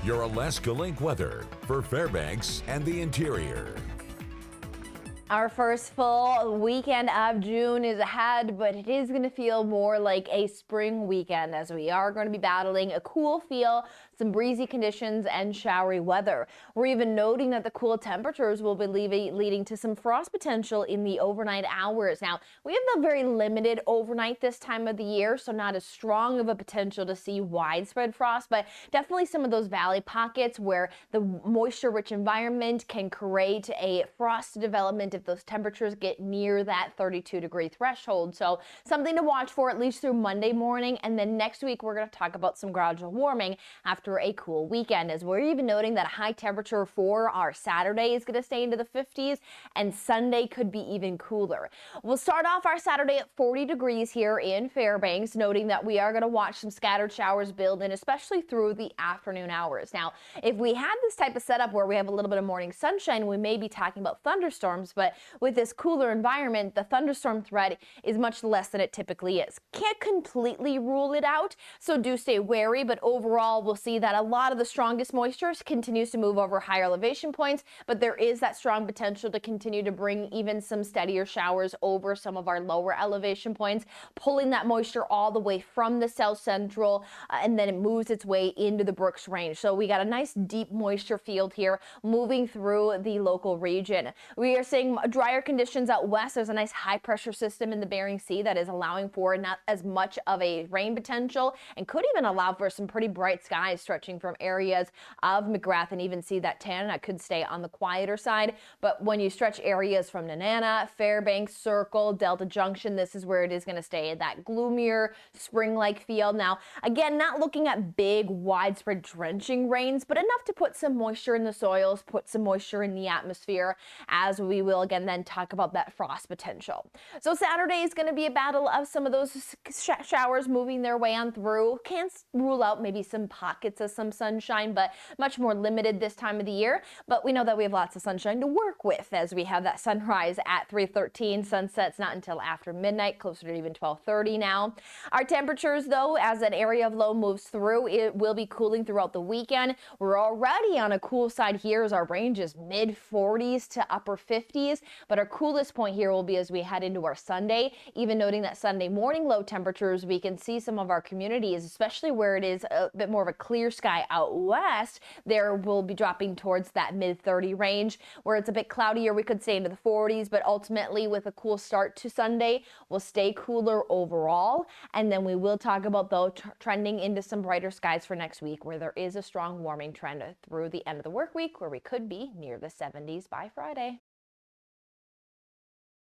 Your Alaska Link weather for Fairbanks and the interior. Our first full weekend of June is ahead, but it is going to feel more like a spring weekend as we are going to be battling a cool feel, some breezy conditions and showery weather. We're even noting that the cool temperatures will be leading to some frost potential in the overnight hours. Now, we have the very limited overnight this time of the year, so not as strong of a potential to see widespread frost, but definitely some of those valley pockets where the moisture-rich environment can create a frost development if those temperatures get near that 32-degree threshold. So something to watch for at least through Monday morning. And then next week, we're going to talk about some gradual warming after a cool weekend, as we're even noting that a high temperature for our Saturday is going to stay into the 50s and Sunday could be even cooler. We'll start off our Saturday at 40 degrees here in Fairbanks, noting that we are going to watch some scattered showers build in, especially through the afternoon hours. Now, if we had this type of setup where we have a little bit of morning sunshine, we may be talking about thunderstorms, but with this cooler environment, the thunderstorm threat is much less than it typically is. Can't completely rule it out, so do stay wary, but overall we'll see that a lot of the strongest moisture continues to move over higher elevation points, but there is that strong potential to continue to bring even some steadier showers over some of our lower elevation points, pulling that moisture all the way from the south central, and then it moves its way into the Brooks Range. So we got a nice deep moisture field here moving through the local region. We are seeing drier conditions out west. There's a nice high pressure system in the Bering Sea that is allowing for not as much of a rain potential and could even allow for some pretty bright skies stretching from areas of McGrath, and even see that Tanana could stay on the quieter side. But when you stretch areas from Nenana, Fairbanks, Circle, Delta Junction, this is where it is going to stay, that gloomier spring-like feel. Now, again, not looking at big widespread drenching rains, but enough to put some moisture in the soils, put some moisture in the atmosphere, as we will again then talk about that frost potential. So Saturday is going to be a battle of some of those showers moving their way on through. Can't rule out maybe some pockets of some sunshine, but much more limited this time of the year. But we know that we have lots of sunshine to work with, as we have that sunrise at 3:13. Sunset's not until after midnight, closer to even 12:30 now. Our temperatures, though, as an area of low moves through, it will be cooling throughout the weekend. We're already on a cool side here as our range is mid 40s to upper 50s, but our coolest point here will be as we head into our Sunday. Even noting that Sunday morning low temperatures, we can see some of our communities, especially where it is a bit more of a clear sky out west, there will be dropping towards that mid 30 range. Where it's a bit cloudier, we could stay into the 40s, but ultimately with a cool start to Sunday, we'll stay cooler overall. And then we will talk about, though, trending into some brighter skies for next week, where there is a strong warming trend through the end of the work week, where we could be near the 70s by Friday.